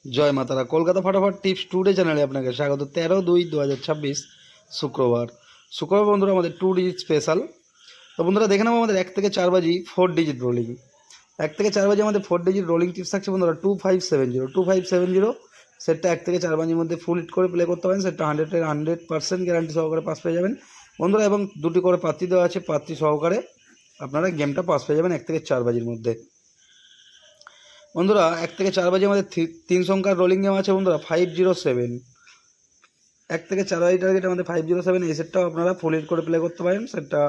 জয় মাতারা। Kolkata ফাটাফাট tips today চ্যানেলে আপনাকে স্বাগত। 13/2/2026 শুক্রবার। বন্ধুরা আমাদের 2 ডিজিট স্পেশাল। তো বন্ধুরা দেখে নেবো আমাদের 1 থেকে 4 বাজি 4 ডিজিট রোলিং। 1 থেকে 4 বাজি আমাদের 4 ডিজিট রোলিং টিপস থাকছে বন্ধুরা 2570 সেটটা 1 থেকে 4 বাজির মধ্যে ফুল হিট করে প্লে করতে পারেন। সেটটা 100% গ্যারান্টি সহকারে পাস পেয়ে যাবেন বন্ধুরা। এবং দুটি করে পাত্রি দেওয়া আছে, পাত্রি সহকারে আপনারা গেমটা পাস পেয়ে যাবেন 1 থেকে 4 বাজির মধ্যে। বন্ধুরা 1 থেকে 4 বাজে আমাদের 3 সংখ্যার রোলিং গেম আছে বন্ধুরা 507। 1 থেকে 4 বাজি টার্গেট আমাদের 507। এই সেটটাও আপনারা ফুল হিট করে প্লে করতে পারেন, সেটটা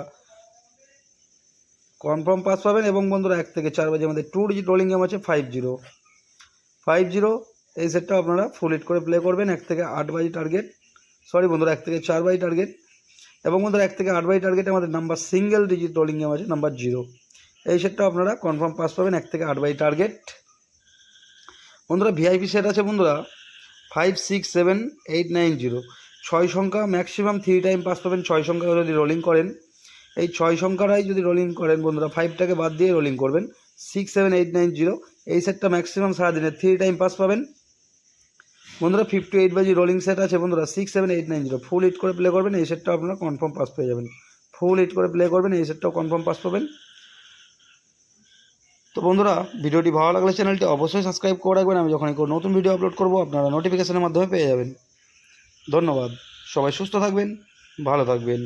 কনফার্ম পাস পাবেন। এবং বন্ধুরা 1 থেকে 4 বাজে আমাদের 2 ডিজিট রোলিং গেম আছে 50। এই সেটটাও আপনারা ফুল হিট করে প্লে করবেন 1 থেকে 8 বাজি টার্গেট, বন্ধুরা 1 থেকে 4 বাজি টার্গেট। এবং বন্ধুরা 1 থেকে 8 বাজি টার্গেটে আমাদের number single digit rolling game আছে নাম্বার 0। এই সেটটাও আপনারা কনফার্ম পাস পাবেন 1 থেকে 8 বাজি টার্গেট। বন্ধুরা ভিআইপি সেট আছে বন্ধুরা 567890। 6 সংখ্যা ম্যাক্সিমাম 3 টাইম পাস পাবেন। 6 সংখ্যা যদি রোলিং করেন, এই 6 সংখ্যাটাই যদি রোলিং করেন বন্ধুরা 5টাকে বাদ দিয়ে রোলিং করবেন 67890। এই সেটটা ম্যাক্সিমাম সারাদিনে 3 টাইম পাস পাবেন বন্ধুরা। 58 বাজি রোলিং সেট আছে বন্ধুরা 67890। ফুল হিট করে প্লে করবেন, এই সেটটা আপনারা কনফার্ম পাস পেয়ে যাবেন। ফুল হিট করে প্লে করবেন, এই সেটটাও কনফার্ম পাস পাবেন। তো বন্ধুরা ভিডিওটি ভালো লাগলে চ্যানেলটি অবশ্যই সাবস্ক্রাইব করে রাখবেন। আমি যখনই কোনো নতুন ভিডিও আপলোড করব আপনারা নোটিফিকেশনের মাধ্যমে পেয়ে যাবেন। ধন্যবাদ। সবাই সুস্থ থাকবেন, ভালো থাকবেন।